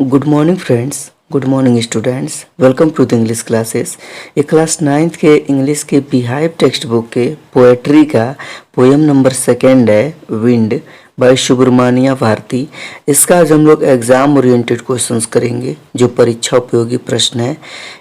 Good morning friends, good morning students. Welcome to the English classes. ये class 9th के English के Beehive text book के poetry का poem number 2 है wind bye Subramanya Bharti. इसका आज हम लोग एग्जाम ओरिएंटेड क्वेश्चंस करेंगे जो परीक्षा उपयोगी प्रश्न है।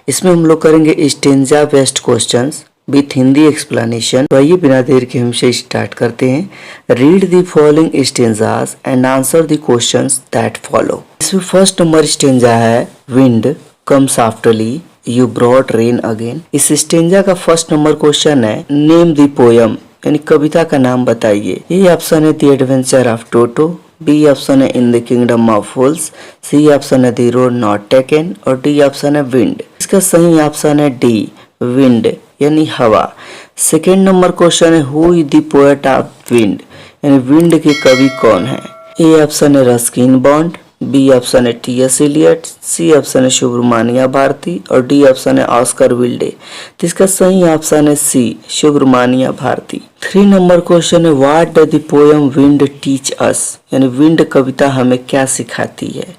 इसमें हम लोग करेंगे stanza based questions with Hindi explanation. तो आइए बिना देर के हमसे स्टार्ट करते हैं। Read the following stanzas and answer the questions that follow. इसमें फर्स्ट नंबर स्टेंजा है wind comes softly you brought rain again. इस स्टेंजा का फर्स्ट नंबर क्वेश्चन है नेम द पोयम, यानी कविता का नाम बताइए। ये ऑप्शन है the adventure of Toto, B option है in the kingdom of fools, C option है द रोड नॉट टेकन और डी ऑप्शन है विंड। इसका सही ऑप्शन है डी विंड यानी हवा। सेकेंड नंबर क्वेश्चन है who is the poet of wind, यानी विंड के कवि कौन है। ए ऑप्शन है रस्किन बॉन्ड, बी ऑप्शन है टी.एस. एलियट, सी ऑप्शन है सुब्रमण्या भारती और डी ऑप्शन है ऑस्कर विल्डे। तो इसका सही ऑप्शन है सी सुब्रमण्या भारती। 3 नंबर क्वेश्चन है what does the poem wind teach us, यानी विंड कविता हमें क्या सिखाती है।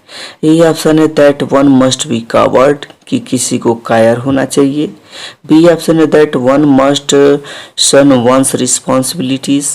ए ऑप्शन है that one must be coward, कि किसी को कायर होना चाहिए। बी ऑप्शन है that one must shun one's responsibilities,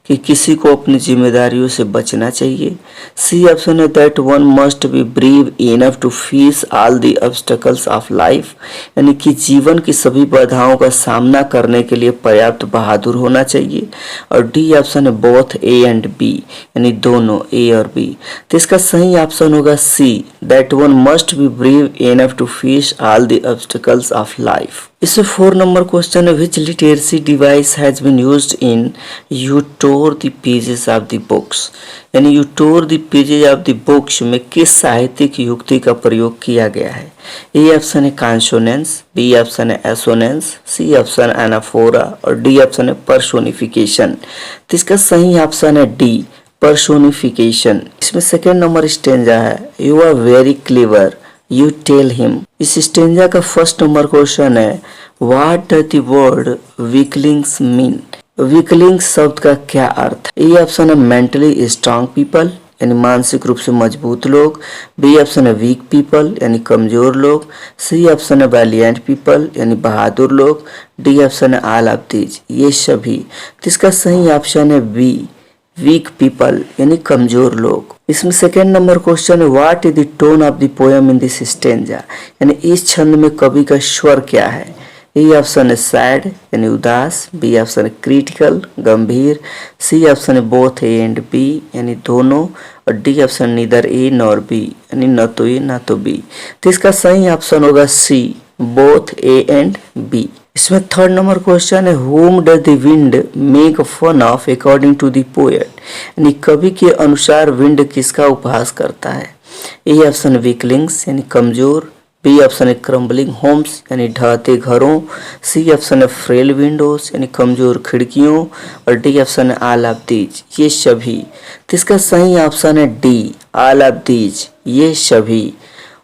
कि किसी को अपनी जिम्मेदारियों से बचना चाहिए। सी ऑप्शन है that one must be brave enough to face all the obstacles of life, यानी कि जीवन की सभी बाधाओं का सामना करने के लिए पर्याप्त बहादुर होना चाहिए। और डी ऑप्शन है बोथ ए एंड बी, यानी दोनों ए और बी। तो इसका सही ऑप्शन होगा C that one must be brave enough to face all the obstacles of life. इससे 4 नंबर क्वेश्चन है which literacy device has been used in you tore the pages of the books, यानी you tore the pages of the books में किस साहित्यिक युक्ति का प्रयोग किया गया है। ए ऑप्शन है कॉन्सोनेंस, बी ऑप्शन है एसोनेंस, सी ऑप्शन एनाफोरा और डी ऑप्शन है पर्सोनिफिकेशन। तो इसका सही ऑप्शन है डी पर्सोनिफिकेशन। इसमें सेकेंड नंबर स्टेंजा है you are very clever you tell him. इस स्टेंजा का फर्स्ट नंबर क्वेश्चन है what does the word weaklings mean, weaklings शब्द का क्या अर्थ है। ए ऑप्शन है मेंटली स्ट्रांग पीपल, यानी मानसिक रूप से मजबूत लोग। बी ऑप्शन है वीक पीपल, यानी कमजोर लोग। सी ऑप्शन है वैलिएंट पीपल, यानी बहादुर लोग। डी ऑप्शन है ऑल ऑफ दीज, ये सभी। तो इसका सही ऑप्शन है बी वीक पीपल, यानी कमजोर लोग। इसमें सेकेंड नंबर क्वेश्चन है what is the tone of the poem in this stanza, यानी इस छंद में कवि का स्वर क्या है। ए ऑप्शन है सैड, यानी उदास। बी ऑप्शन है क्रिटिकल, गंभीर। सी ऑप्शन है बोथ ए एंड बी, यानी दोनों। और D option neither A nor be, यानी न तो ए ना तो बी। तो इसका सही ऑप्शन होगा सी बोथ ए एंड बी। इसमें थर्ड नंबर क्वेश्चन है whom does the wind make fun of according to the poet, यानी कवि के अनुसार विंड किसका उपहास करता है। ए ऑप्शन वीकलिंग्स, यानी कमजोर। बी ऑप्शन है क्रम्बलिंग होम्स, यानी ढहते घरों। सी ऑप्शन है फ्रेल विंडोज, यानी कमजोर खिड़कियों। और डी ऑप्शन है ऑल ऑफ दीज, ये सभी। तो इसका सही ऑप्शन है डी ऑल ऑफ दीज, ये सभी।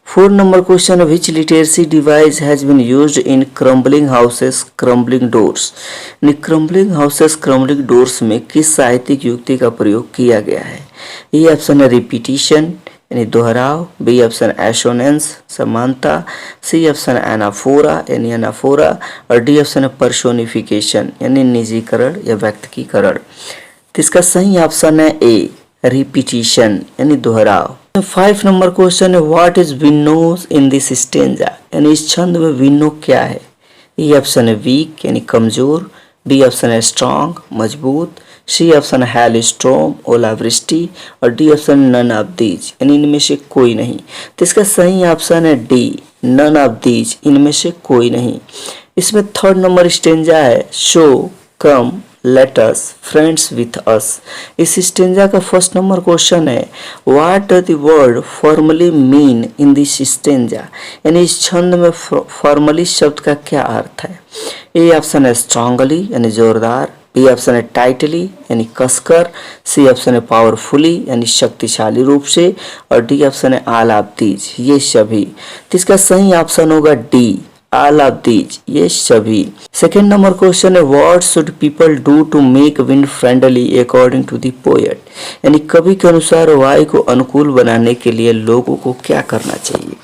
4 number question which literacy device has been used in crumbling houses crumbling doors, यानी क्रम्बलिंग हाउसेस क्रम्बलिंग डोर्स में किस साहित्यिक युक्ति का प्रयोग किया गया है। ए ऑप्शन है रिपीटिशन, यानी दोहराव। बी ऑप्शन एसोनेंस, समानता। सी ऑप्शन एनाफोरा, यानी एनाफोरा। और डी ऑप्शन है पर्सोनिफिकेशन, यानी निजीकरण या व्यक्तिकीकरण। तो इसका सही ऑप्शन है ए रिपीटिशन, यानी दोहराव। 5 नंबर क्वेश्चन है what is winnows in this stanza, यानी इस छंद में विनो क्या है। ए ऑप्शन है वीक, यानी कमजोर। बी ऑप्शन है स्ट्रांग, मजबूत। सी ऑप्शन है हेल स्टॉर्म, ओलावृष्टि। और D option none of these, यानी इनमें से कोई नहीं। तो इसका सही ऑप्शन है डी नन ऑफ दीज, इनमें से कोई नहीं। इसमें थर्ड नंबर स्टेंजा है show come let us friends with us. इस स्टेंजा का फर्स्ट नंबर क्वेश्चन है what does the word formally mean in this stanza, यानी इस छंद में फॉर्मली शब्द का क्या अर्थ है। ए ऑप्शन है स्ट्रांगली, यानी जोरदार। बी ऑप्शन है टाइटली, यानी कसकर। सी ऑप्शन है पावरफुली, यानी शक्तिशाली रूप से। और डी ऑप्शन है ऑल ऑफ दीज, ये सभी। तो इसका सही ऑप्शन होगा डी ऑल ऑफ दीज, ये सभी। सेकेंड नंबर क्वेश्चन है what should people do to make wind friendly according to the poet, यानी कवि के अनुसार वायु को अनुकूल बनाने के लिए लोगों को क्या करना चाहिए।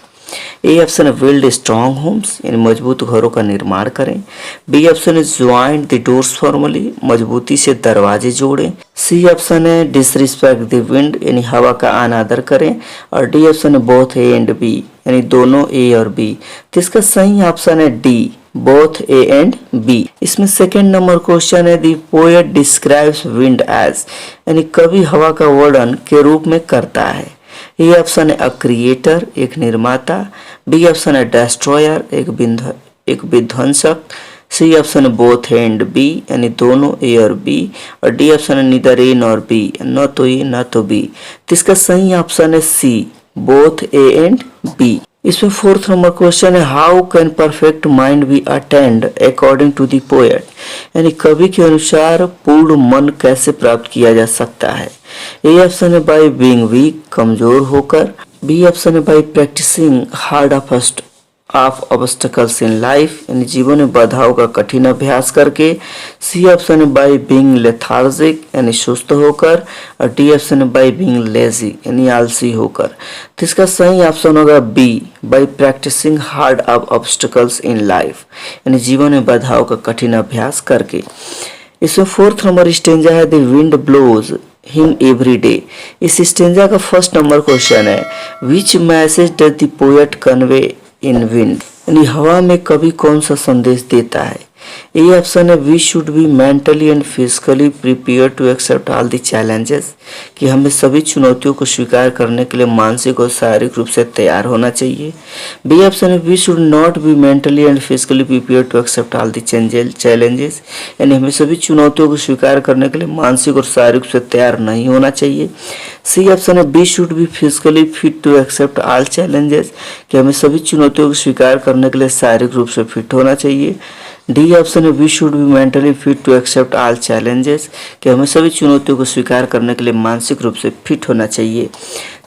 ए ऑप्शन है बिल्ड स्ट्रॉन्ग होम्स, यानी मजबूत घरों का निर्माण करें। बी ऑप्शन है ज्वाइन द डोर्स फॉर्मली, मजबूती से दरवाजे जोड़ें। सी ऑप्शन है डिसरिस्पेक्ट द विंड, यानी हवा का अनादर करें। और डी ऑप्शन है बोथ ए एंड बी, यानी दोनों ए और बी। तो इसका सही ऑप्शन है D, both A and B. इसमें सेकेंड नंबर क्वेश्चन है the poet describes wind as, यानी कवि हवा का वर्णन के रूप में करता है। ए ऑप्शन है अ क्रिएटर, एक निर्माता। बी ऑप्शन है डेस्ट्रॉयर, एक विध्वंसक। सी ऑप्शन है बोथ ए एंड बी, यानी दोनों ए और बी। और डी ऑप्शन है नीदर ए नॉर बी, न तो ए न तो बी। तो इसका सही ऑप्शन है C, both A and B. इसमें फोर्थ नंबर क्वेश्चन है how can perfect mind be attend according to the poet, यानी कवि के अनुसार पूर्ण मन कैसे प्राप्त किया जा सकता है। ए ऑप्शन है बाय बीइंग वीक, कमजोर होकर। बी ऑप्शन है by practising hard of obstacles in life, यानी जीवन में बाधाओं का कठिन अभ्यास करके। सी ऑप्शन है बाय बीइंग लेथार्जिक, यानी सुस्त होकर। और डी ऑप्शन है बाय बीइंग लेजी, यानी आलसी होकर। तो इसका सही ऑप्शन होगा B, by practising hard of obstacles in life, यानी जीवन में बाधाओं का कठिन अभ्यास करके। इसमें फोर्थ नंबर स्टेंजा है the wind blows him every day. इस स्टेंजा का फर्स्ट नंबर क्वेश्चन है which message does the poet convey in wind, यानी हवा में कवि कौन सा संदेश देता है। ए ऑप्शन है we should be mentally and physically prepare to accept all the challenges, कि हमें सभी चुनौतियों को स्वीकार करने के लिए मानसिक और शारीरिक रूप से तैयार होना चाहिए। बी ऑप्शन है we should not be mentally and physically prepare to accept all the challenges, यानी हमें सभी चुनौतियों को स्वीकार करने के लिए मानसिक और शारीरिक रूप से तैयार नहीं होना चाहिए। सी ऑप्शन है be should be physically fit to accept all challenges, कि हमें सभी चुनौतियों को स्वीकार करने के लिए शारीरिक रूप से फिट होना चाहिए। डी ऑप्शन है we should be mentally fit to accept all challenges, कि हमें सभी चुनौतियों को स्वीकार करने के लिए मानसिक रूप से फिट होना चाहिए।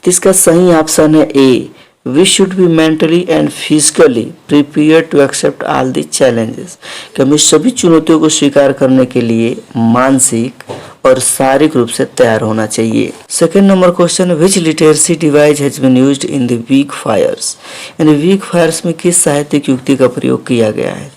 तो इसका सही ऑप्शन है A, we should be mentally and physically prepare to accept all the challenges, कि हमें सभी चुनौतियों को स्वीकार करने के लिए मानसिक और शारीरिक रूप से तैयार होना चाहिए। Second number question, which literacy device has been used in the weak fires, यानी वीक फायर्स में किस साहित्यिक युक्ति का प्रयोग किया गया है।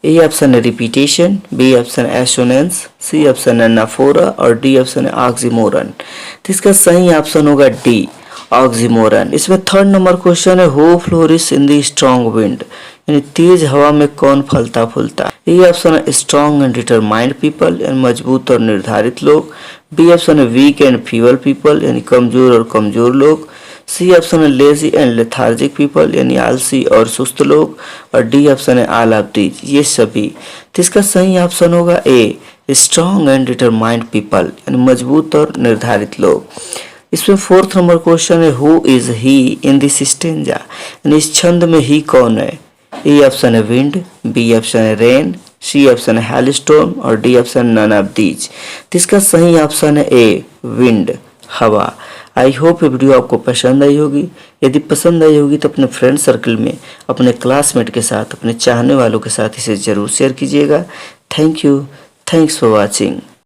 ए ऑप्शन है रिपीटेशन, बी ऑप्शन है एसोनेंस, सी ऑप्शन है नाफोरा और डी ऑप्शन है ऑक्सीमोरन। तो इसका सही ऑप्शन होगा डी, ऑक्सीमोरन। इसमें थर्ड नंबर क्वेश्चन है who flourish in the strong wind, यानी तेज हवा में कौन फलता फूलता। ए ऑप्शन है स्ट्रॉन्ग एंड डिटरमाइंड पीपल, यानी मजबूत और निर्धारित लोग। बी ऑप्शन है वीक एंड फीबल पीपल, यानी कमजोर और कमजोर लोग। सी ऑप्शन है लेजी एंड लेथार्जिक पीपल, यानी आलसी और सुस्त लोग। और डी ऑप्शन है ऑल ऑफ दीज, ये सभी। तो इसका सही ऑप्शन होगा A, strong and determined people, यानी मजबूत और निर्धारित लोग। इसमें फोर्थ नंबर क्वेश्चन है who is he in this stanza, यानी इस छंद में ही कौन है। ए ऑप्शन है विंड, बी ऑप्शन है रेन, सी ऑप्शन है हेलस्टॉर्म और D option none of these. तो इसका सही ऑप्शन है ए, विंड, हवा। आई होप ये वीडियो आपको पसंद आई होगी। यदि पसंद आई होगी तो अपने फ्रेंड सर्कल में, अपने क्लासमेट के साथ, अपने चाहने वालों के साथ इसे ज़रूर शेयर कीजिएगा। Thank you, thanks for watching.